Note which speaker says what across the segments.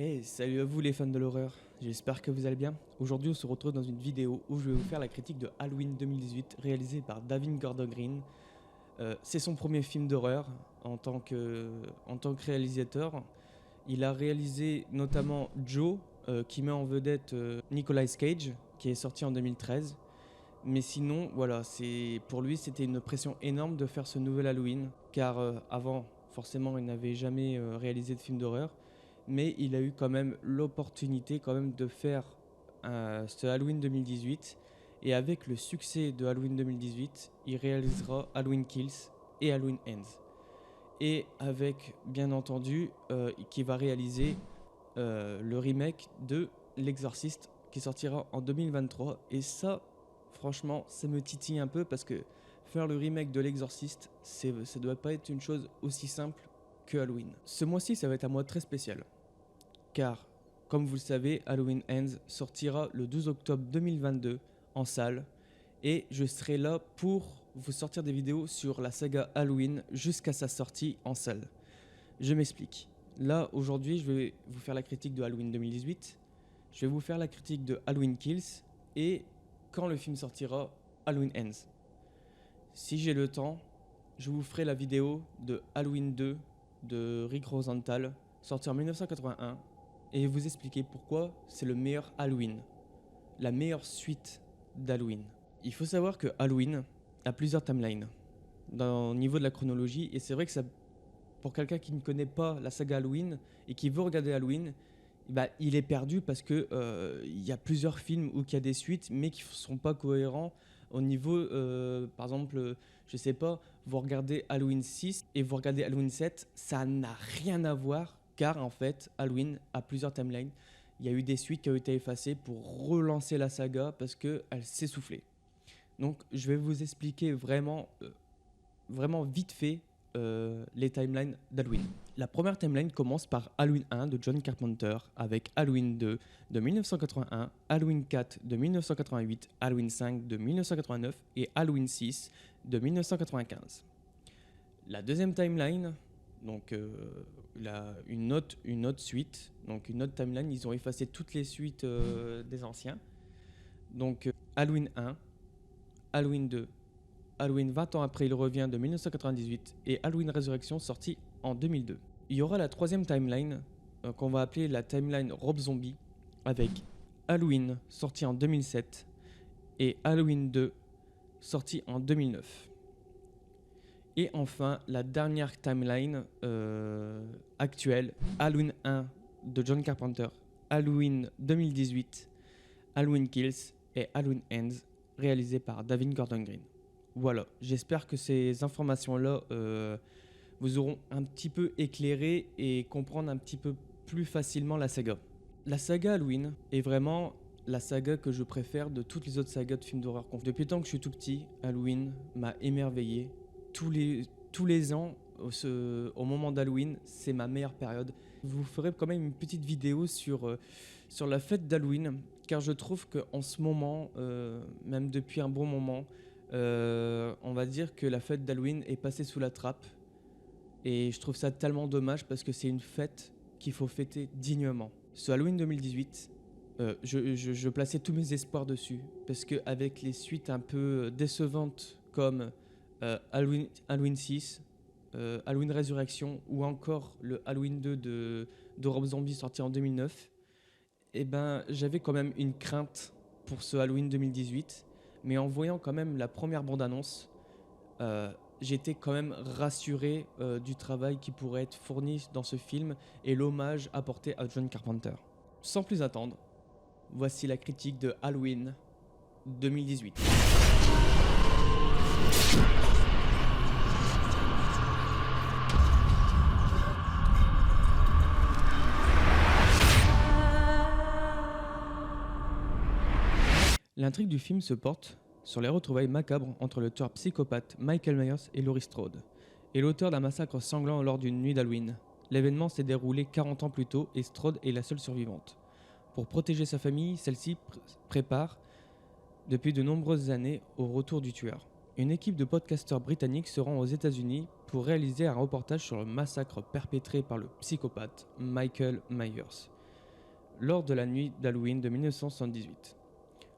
Speaker 1: Hey, salut à vous les fans de l'horreur, j'espère que vous allez bien. Aujourd'hui on se retrouve dans une vidéo où je vais vous faire la critique de Halloween 2018 réalisée par David Gordon Green. C'est son premier film d'horreur en tant que réalisateur. Il a réalisé notamment Joe, qui met en vedette Nicolas Cage, qui est sorti en 2013. Mais sinon, voilà, pour lui c'était une pression énorme de faire ce nouvel Halloween, car avant, forcément, il n'avait jamais réalisé de film d'horreur, mais il a eu quand même l'opportunité quand même de faire ce Halloween 2018, et avec le succès de Halloween 2018, il réalisera Halloween Kills et Halloween Ends. Et avec, bien entendu, qui va réaliser le remake de L'Exorciste qui sortira en 2023. Et ça, franchement, ça me titille un peu parce que faire le remake de L'Exorciste, ça doit pas être une chose aussi simple que Halloween. Ce mois-ci, ça va être un mois très spécial. Car, comme vous le savez, Halloween Ends sortira le 12 octobre 2022 en salle. Et je serai là pour vous sortir des vidéos sur la saga Halloween jusqu'à sa sortie en salle. Je m'explique. Là, aujourd'hui, je vais vous faire la critique de Halloween 2018. Je vais vous faire la critique de Halloween Kills. Et quand le film sortira, Halloween Ends. Si j'ai le temps, je vous ferai la vidéo de Halloween 2 de Rick Rosenthal, sorti en 1981, et vous expliquer pourquoi c'est le meilleur Halloween, la meilleure suite d'Halloween. Il faut savoir que Halloween a plusieurs timelines au niveau de la chronologie, et c'est vrai que ça, pour quelqu'un qui ne connaît pas la saga Halloween et qui veut regarder Halloween, il est perdu parce que il y a plusieurs films où il y a des suites mais qui ne sont pas cohérents au niveau, par exemple, je sais pas, vous regardez Halloween 6 et vous regardez Halloween 7, ça n'a rien à voir, car en fait Halloween a plusieurs timelines. Il y a eu des suites qui ont été effacées pour relancer la saga parce qu'elle s'essoufflait. Donc je vais vous expliquer vraiment vite fait les timelines d'Halloween. La première timeline commence par Halloween 1 de John Carpenter, avec Halloween 2 de 1981, Halloween 4 de 1988, Halloween 5 de 1989 et Halloween 6 de 1995. La deuxième timeline, donc une autre suite, donc une autre timeline, ils ont effacé toutes les suites des anciens. Donc Halloween 1, Halloween 2, Halloween 20 ans après il revient de 1998 et Halloween Résurrection sorti en 2002. Il y aura la troisième timeline qu'on va appeler la timeline Rob Zombie, avec Halloween sorti en 2007 et Halloween 2 sorti en 2009. Et enfin la dernière timeline actuelle, Halloween 1 de John Carpenter, Halloween 2018, Halloween Kills et Halloween Ends réalisé par David Gordon Green. Voilà, j'espère que ces informations-là vous auront un petit peu éclairé et comprendre un petit peu plus facilement la saga. La saga Halloween est vraiment la saga que je préfère de toutes les autres sagas de films d'horreur. Depuis le temps que je suis tout petit, Halloween m'a émerveillé. Tous les ans, au moment d'Halloween, c'est ma meilleure période. Je vous ferai quand même une petite vidéo sur la fête d'Halloween, car je trouve qu'en ce moment, même depuis un bon moment, on va dire que la fête d'Halloween est passée sous la trappe. Et je trouve ça tellement dommage parce que c'est une fête qu'il faut fêter dignement. Ce Halloween 2018, je plaçais tous mes espoirs dessus. Parce qu'avec les suites un peu décevantes comme Halloween 6, Halloween Résurrection ou encore le Halloween 2 de Rob Zombie sorti en 2009, j'avais quand même une crainte pour ce Halloween 2018. Mais en voyant quand même la première bande-annonce, j'étais quand même rassuré du travail qui pourrait être fourni dans ce film et l'hommage apporté à John Carpenter. Sans plus attendre, voici la critique de Halloween 2018. L'intrigue du film se porte sur les retrouvailles macabres entre le tueur psychopathe Michael Myers et Laurie Strode, et l'auteur d'un massacre sanglant lors d'une nuit d'Halloween. L'événement s'est déroulé 40 ans plus tôt et Strode est la seule survivante. Pour protéger sa famille, celle-ci prépare depuis de nombreuses années au retour du tueur. Une équipe de podcasteurs britanniques se rend aux États-Unis pour réaliser un reportage sur le massacre perpétré par le psychopathe Michael Myers. lors de la nuit d'Halloween de 1978.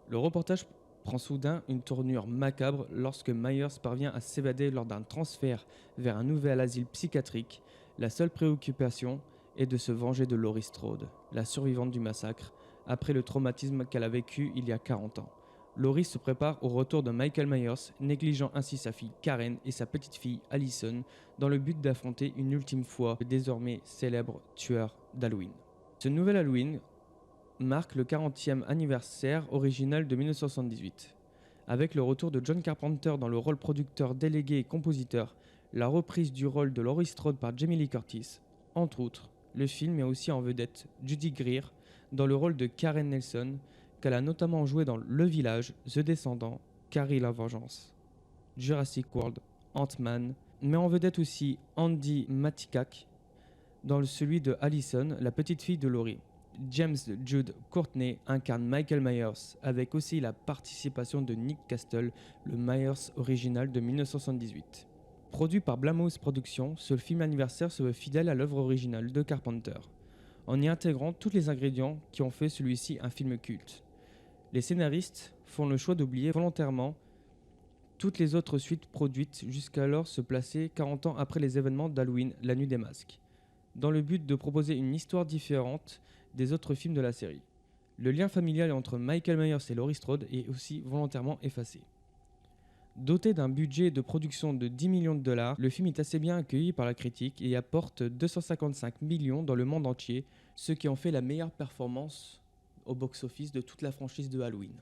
Speaker 1: Le reportage prend soudain une tournure macabre lorsque Myers parvient à s'évader lors d'un transfert vers un nouvel asile psychiatrique. La seule préoccupation est de se venger de Laurie Strode, la survivante du massacre, après le traumatisme qu'elle a vécu il y a 40 ans. Laurie se prépare au retour de Michael Myers, négligeant ainsi sa fille Karen et sa petite-fille Allison, dans le but d'affronter une ultime fois le désormais célèbre tueur d'Halloween. Ce nouvel Halloween marque le 40e anniversaire original de 1978. Avec le retour de John Carpenter dans le rôle producteur délégué et compositeur, la reprise du rôle de Laurie Strode par Jamie Lee Curtis, entre autres, le film met aussi en vedette Judy Greer dans le rôle de Karen Nelson, qu'elle a notamment joué dans Le Village, The Descendants, Carrie la Vengeance, Jurassic World, Ant-Man, met en vedette aussi Andy Matikak dans celui de Allison, la petite fille de Laurie. James Jude Courtney incarne Michael Myers, avec aussi la participation de Nick Castle, le Myers original de 1978. Produit par Blumhouse Productions, ce film anniversaire se veut fidèle à l'œuvre originale de Carpenter, en y intégrant tous les ingrédients qui ont fait celui-ci un film culte. Les scénaristes font le choix d'oublier volontairement toutes les autres suites produites jusqu'alors, se placer 40 ans après les événements d'Halloween, la nuit des masques, dans le but de proposer une histoire différente des autres films de la série. Le lien familial entre Michael Myers et Laurie Strode est aussi volontairement effacé. Doté d'un budget de production de 10 millions de dollars, le film est assez bien accueilli par la critique et apporte 255 millions dans le monde entier, ce qui en fait la meilleure performance au box-office de toute la franchise de Halloween.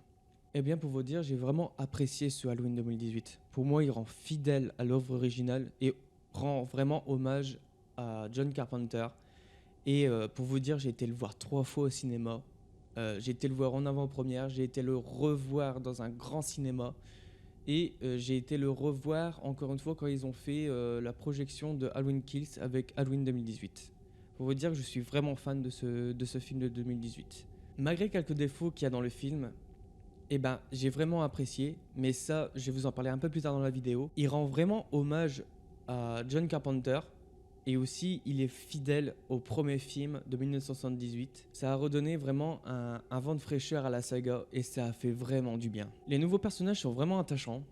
Speaker 1: Eh bien, pour vous dire, j'ai vraiment apprécié ce Halloween 2018. Pour moi, il rend fidèle à l'œuvre originale et rend vraiment hommage à John Carpenter. Et pour vous dire, j'ai été le voir 3 fois au cinéma. J'ai été le voir en avant-première, j'ai été le revoir dans un grand cinéma. Et j'ai été le revoir encore une fois quand ils ont fait la projection de Halloween Kills avec Halloween 2018. Pour vous dire que je suis vraiment fan de ce film de 2018. Malgré quelques défauts qu'il y a dans le film, eh ben, j'ai vraiment apprécié, mais ça, je vais vous en parler un peu plus tard dans la vidéo. Il rend vraiment hommage à John Carpenter, et aussi il est fidèle au premier film de 1978. Ça a redonné vraiment un vent de fraîcheur à la saga, et ça a fait vraiment du bien. Les nouveaux personnages sont vraiment attachants.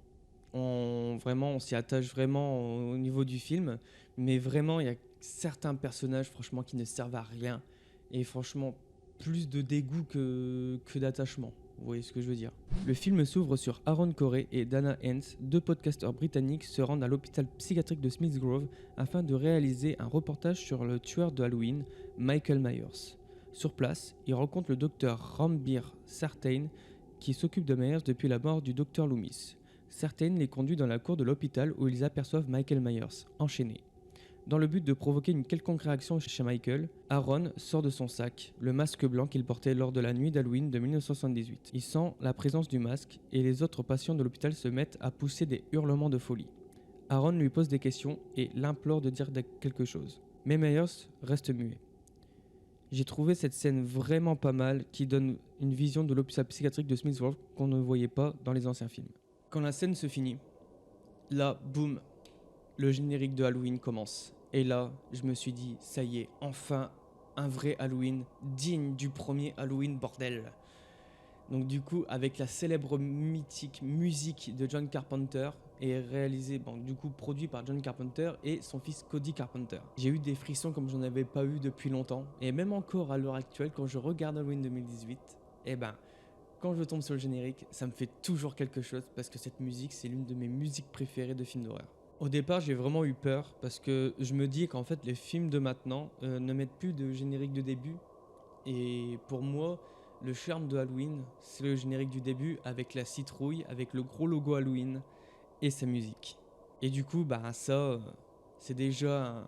Speaker 1: On s'y attache vraiment au niveau du film, mais vraiment il y a certains personnages franchement qui ne servent à rien, et franchement plus de dégoût que d'attachement. Vous voyez ce que je veux dire. Le film s'ouvre sur Aaron Corey et Dana Hens, 2 podcasteurs britanniques se rendent à l'hôpital psychiatrique de Smith Grove afin de réaliser un reportage sur le tueur de Halloween, Michael Myers. Sur place, ils rencontrent le docteur Ranbir Sartain qui s'occupe de Myers depuis la mort du docteur Loomis. Sartain les conduit dans la cour de l'hôpital où ils aperçoivent Michael Myers, enchaîné. Dans le but de provoquer une quelconque réaction chez Michael, Aaron sort de son sac le masque blanc qu'il portait lors de la nuit d'Halloween de 1978. Il sent la présence du masque et les autres patients de l'hôpital se mettent à pousser des hurlements de folie. Aaron lui pose des questions et l'implore de dire quelque chose. Mais Myers reste muet. J'ai trouvé cette scène vraiment pas mal qui donne une vision de l'hôpital psychiatrique de Smith Grove qu'on ne voyait pas dans les anciens films. Quand la scène se finit, là, boum, le générique de Halloween commence. Et là, je me suis dit, ça y est, enfin, un vrai Halloween, digne du premier Halloween, bordel. Donc du coup, avec la célèbre mythique musique de John Carpenter, et réalisé, produit par John Carpenter et son fils Cody Carpenter. J'ai eu des frissons comme j'en avais pas eu depuis longtemps. Et même encore à l'heure actuelle, quand je regarde Halloween 2018, quand je tombe sur le générique, ça me fait toujours quelque chose, parce que cette musique, c'est l'une de mes musiques préférées de films d'horreur. Au départ, j'ai vraiment eu peur parce que je me dis qu'en fait, les films de maintenant ne mettent plus de générique de début. Et pour moi, le charme de Halloween, c'est le générique du début avec la citrouille, avec le gros logo Halloween et sa musique. Et du coup, ça, c'est déjà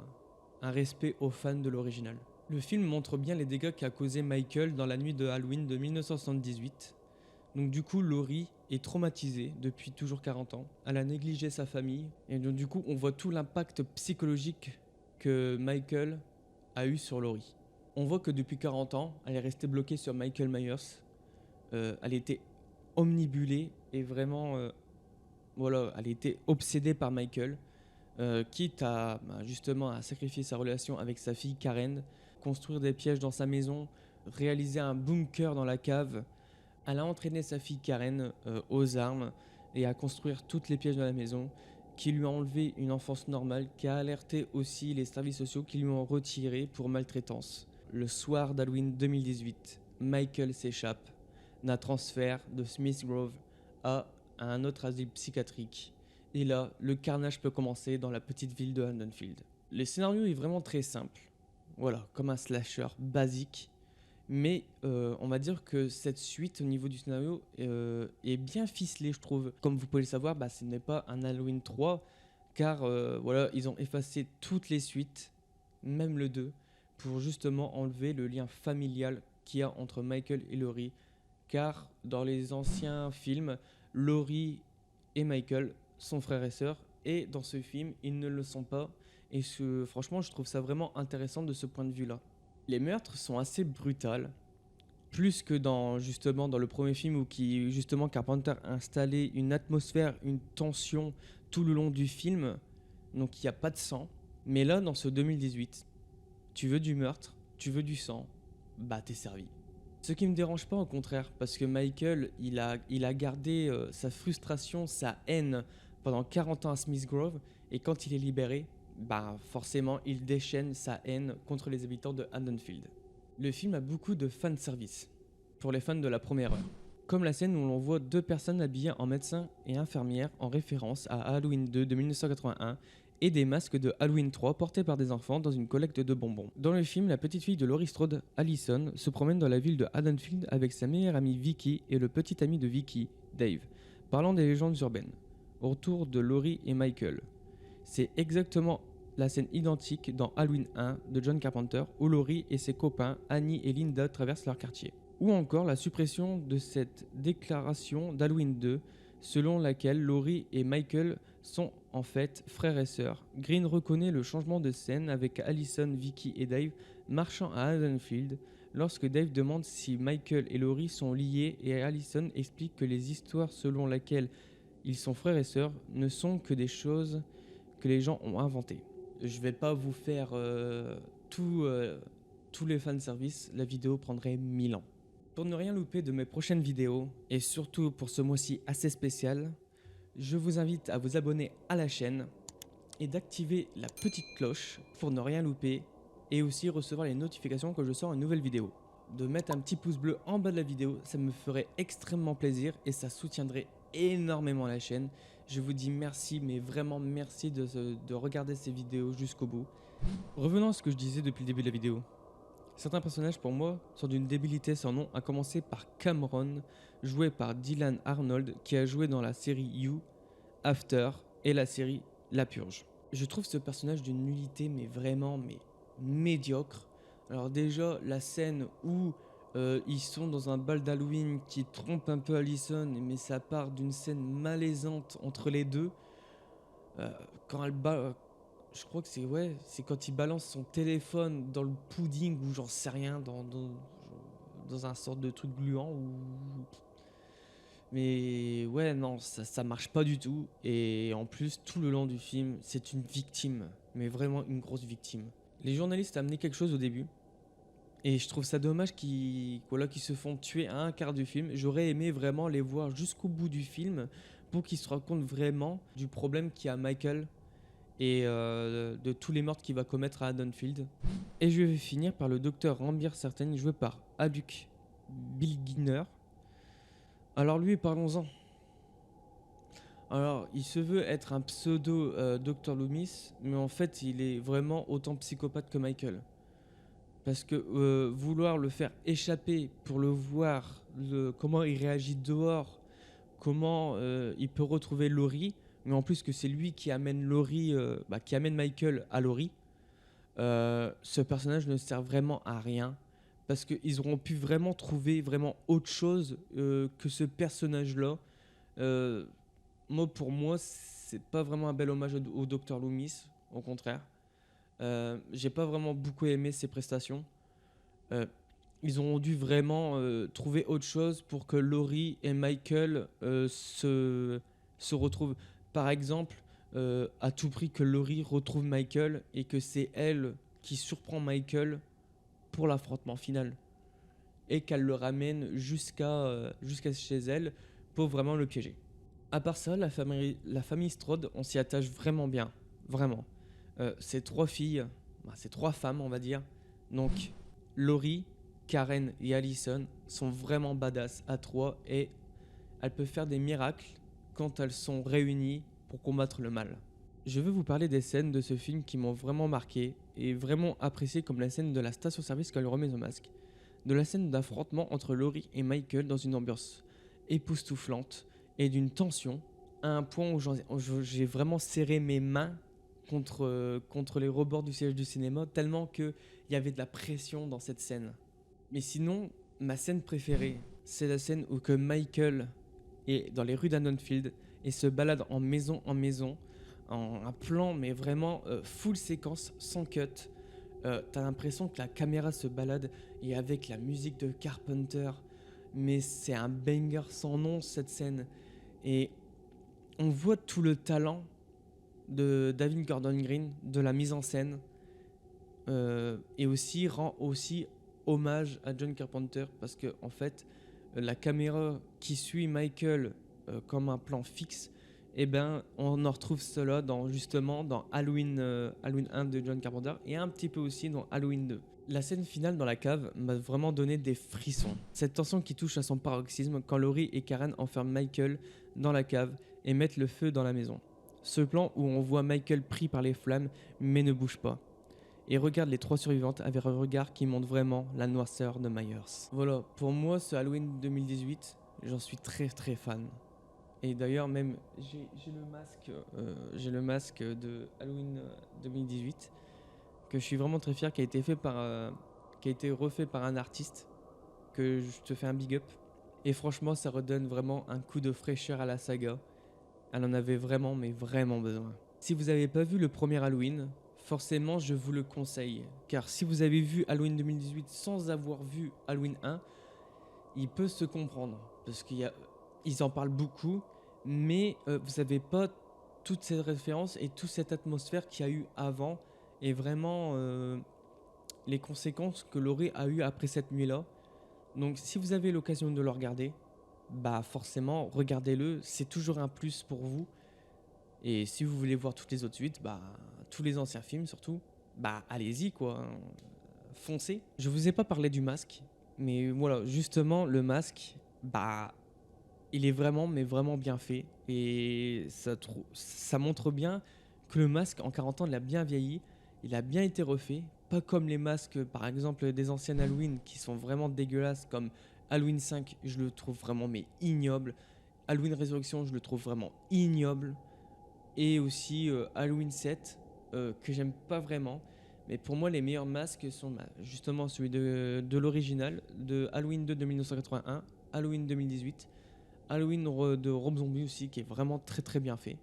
Speaker 1: un respect aux fans de l'original. Le film montre bien les dégâts qu'a causé Michael dans la nuit de Halloween de 1978. Donc du coup, Laurie est traumatisée depuis toujours 40 ans. Elle a négligé sa famille. Et donc du coup, on voit tout l'impact psychologique que Michael a eu sur Laurie. On voit que depuis 40 ans, elle est restée bloquée sur Michael Myers. Elle était omnibulée et vraiment... elle était obsédée par Michael. Quitte à justement à sacrifier sa relation avec sa fille Karen, construire des pièges dans sa maison, réalisé un bunker dans la cave. Elle a entraîné sa fille Karen aux armes et à construire toutes les pièges de la maison, qui lui a enlevé une enfance normale, qui a alerté aussi les services sociaux qui lui ont retiré pour maltraitance. Le soir d'Halloween 2018, Michael s'échappe d'un transfert de Smith Grove à un autre asile psychiatrique. Et là, le carnage peut commencer dans la petite ville de Haddonfield. Le scénario est vraiment très simple. Voilà, comme un slasher basique. Mais on va dire que cette suite au niveau du scénario est bien ficelée, je trouve. Comme vous pouvez le savoir, ce n'est pas un Halloween 3, car voilà, ils ont effacé toutes les suites, même le 2, pour justement enlever le lien familial qu'il y a entre Michael et Laurie. Car dans les anciens films, Laurie et Michael sont frères et sœurs, et dans ce film, ils ne le sont pas. Et franchement, je trouve ça vraiment intéressant de ce point de vue-là. Les meurtres sont assez brutales, plus que justement dans le premier film où justement Carpenter a installé une atmosphère, une tension tout le long du film, donc il n'y a pas de sang. Mais là, dans ce 2018, tu veux du meurtre, tu veux du sang, t'es servi. Ce qui me dérange pas, au contraire, parce que Michael, il a gardé sa frustration, sa haine pendant 40 ans à Smith Grove, et quand il est libéré, forcément, il déchaîne sa haine contre les habitants de Haddonfield. Le film a beaucoup de fanservice, pour les fans de la première heure. Comme la scène où l'on voit deux personnes habillées en médecin et infirmière en référence à Halloween 2 de 1981 et des masques de Halloween 3 portés par des enfants dans une collecte de bonbons. Dans le film, la petite fille de Laurie Strode, Allison, se promène dans la ville de Haddonfield avec sa meilleure amie Vicky et le petit ami de Vicky, Dave, parlant des légendes urbaines, autour de Laurie et Michael. C'est exactement la scène identique dans Halloween 1 de John Carpenter où Laurie et ses copains Annie et Linda traversent leur quartier. Ou encore la suppression de cette déclaration d'Halloween 2 selon laquelle Laurie et Michael sont en fait frères et sœurs. Green reconnaît le changement de scène avec Allison, Vicky et Dave marchant à Haddonfield lorsque Dave demande si Michael et Laurie sont liés et Allison explique que les histoires selon lesquelles ils sont frères et sœurs ne sont que des choses que les gens ont inventées. Je vais pas vous faire tous les fanservices, la vidéo prendrait 1000 ans. Pour ne rien louper de mes prochaines vidéos, et surtout pour ce mois-ci assez spécial, je vous invite à vous abonner à la chaîne et d'activer la petite cloche pour ne rien louper et aussi recevoir les notifications quand je sors une nouvelle vidéo. De mettre un petit pouce bleu en bas de la vidéo, ça me ferait extrêmement plaisir et ça soutiendrait énormément la chaîne. Je vous dis merci, mais vraiment merci de regarder ces vidéos jusqu'au bout. Revenons à ce que je disais depuis le début de la vidéo. Certains personnages pour moi sont d'une débilité sans nom, à commencer par Cameron, joué par Dylan Arnold, qui a joué dans la série You, After et la série La Purge. Je trouve ce personnage d'une nullité mais médiocre. Alors déjà, la scène où ils sont dans un bal d'Halloween qui trompe un peu Allison, mais ça part d'une scène malaisante entre les deux. Quand elle je crois que c'est quand il balance son téléphone dans le pudding ou j'en sais rien, dans un sorte de truc gluant. Mais ouais, non, ça marche pas du tout. Et en plus, tout le long du film, c'est une victime, mais vraiment une grosse victime. Les journalistes amenaient quelque chose au début. Et je trouve ça dommage qu'ils se font tuer à un quart du film. J'aurais aimé vraiment les voir jusqu'au bout du film pour qu'ils se rendent compte vraiment du problème qu'il y a Michael et de tous les meurtres qu'il va commettre à Haddonfield. Et je vais finir par le docteur Rambir Certain, joué par Haduk Bilginer. Alors lui, parlons-en. Alors, il se veut être un pseudo Dr Loomis, mais en fait, il est vraiment autant psychopathe que Michael. Parce que vouloir le faire échapper pour le voir, comment il réagit dehors, comment il peut retrouver Laurie, mais en plus que c'est lui qui amène qui amène Michael à Laurie, ce personnage ne sert vraiment à rien. Parce qu'ils auront pu vraiment trouver vraiment autre chose que ce personnage-là. Pour moi, c'est pas vraiment un bel hommage au Dr Loomis, au contraire. J'ai pas vraiment beaucoup aimé ses prestations. Ils ont dû vraiment trouver autre chose pour que Laurie et Michael se retrouvent. Par exemple, à tout prix que Laurie retrouve Michael et que c'est elle qui surprend Michael pour l'affrontement final. et qu'elle le ramène jusqu'à chez elle pour vraiment le piéger. À part ça, la famille Strode, on s'y attache vraiment bien, vraiment. Ces 3 filles, ces 3 femmes, on va dire, donc Laurie, Karen et Allison sont vraiment badass à 3 et elles peuvent faire des miracles quand elles sont réunies pour combattre le mal. Je veux vous parler des scènes de ce film qui m'ont vraiment marqué et vraiment apprécié, comme la scène de la station-service quand elle remet son masque, de la scène d'affrontement entre Laurie et Michael dans une ambiance époustouflante et d'une tension à un point où j'ai vraiment serré mes mains contre les rebords du siège du cinéma tellement qu'il y avait de la pression dans cette scène. Mais sinon, ma scène préférée, c'est la scène où que Michael est dans les rues d'Annonfield et se balade en maison en un plan mais vraiment full séquence sans cut. T'as l'impression que la caméra se balade et avec la musique de Carpenter, mais c'est un banger sans nom cette scène. Et on voit tout le talent de David Gordon Green, de la mise en scène, et aussi rend aussi hommage à John Carpenter parce que en fait la caméra qui suit Michael comme un plan fixe, et ben on en retrouve cela justement dans Halloween 1 de John Carpenter et un petit peu aussi dans Halloween 2. La scène finale dans la cave m'a vraiment donné des frissons. Cette tension qui touche à son paroxysme quand Laurie et Karen enferment Michael dans la cave et mettent le feu dans la maison. Ce plan où on voit Michael pris par les flammes mais ne bouge pas. Et regarde les 3 survivantes avec un regard qui montre vraiment la noirceur de Myers. Voilà, pour moi ce Halloween 2018, j'en suis très très fan. Et d'ailleurs même j'ai le masque de Halloween 2018 que je suis vraiment très fier, qui a été refait par un artiste que je te fais un big up. Et franchement ça redonne vraiment un coup de fraîcheur à la saga. Elle en avait vraiment mais vraiment besoin. Si vous n'avez pas vu le premier Halloween, forcément je vous le conseille, car si vous avez vu Halloween 2018 sans avoir vu Halloween 1, il peut se comprendre, parce qu'ils en parlent beaucoup, mais vous n'avez pas toutes ces références et toute cette atmosphère qu'il y a eu avant, et vraiment les conséquences que Laurie a eues après cette nuit-là. Donc si vous avez l'occasion de le regarder, bah forcément regardez-le, c'est toujours un plus pour vous. Et si vous voulez voir toutes les autres suites, bah tous les anciens films surtout, bah allez-y quoi, hein. Foncez. Je vous ai pas parlé du masque, mais voilà, justement le masque, bah il est vraiment mais vraiment bien fait et ça montre bien que le masque en 40 ans il a bien vieilli, il a bien été refait, pas comme les masques par exemple des anciennes Halloween qui sont vraiment dégueulasses, comme Halloween 5, je le trouve vraiment mais ignoble. Halloween Résurrection, je le trouve vraiment ignoble. Et aussi Halloween 7 que j'aime pas vraiment, mais pour moi les meilleurs masques sont justement celui de l'original, de Halloween 2 de 1981, Halloween 2018, Halloween de Rob Zombie aussi qui est vraiment très très bien fait.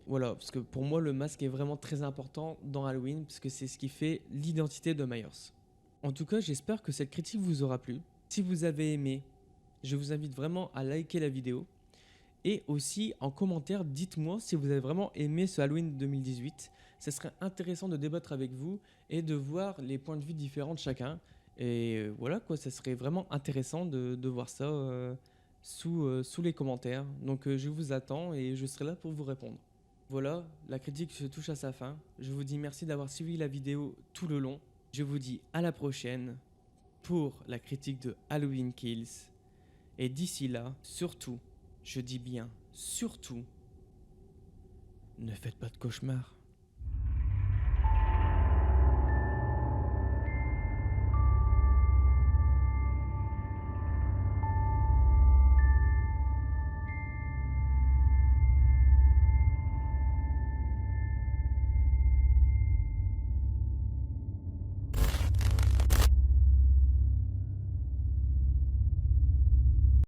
Speaker 1: Voilà, parce que pour moi le masque est vraiment très important dans Halloween parce que c'est ce qui fait l'identité de Myers. En tout cas, j'espère que cette critique vous aura plu. Si vous avez aimé, je vous invite vraiment à liker la vidéo. Et aussi en commentaire, dites-moi si vous avez vraiment aimé ce Halloween 2018. Ce serait intéressant de débattre avec vous et de voir les points de vue différents de chacun. Et voilà quoi, ça serait vraiment intéressant de voir ça sous les commentaires. Donc je vous attends et je serai là pour vous répondre. Voilà, la critique se touche à sa fin. Je vous dis merci d'avoir suivi la vidéo tout le long. Je vous dis à la prochaine pour la critique de Halloween Kills. Et d'ici là, surtout, je dis bien, surtout, ne faites pas de cauchemars.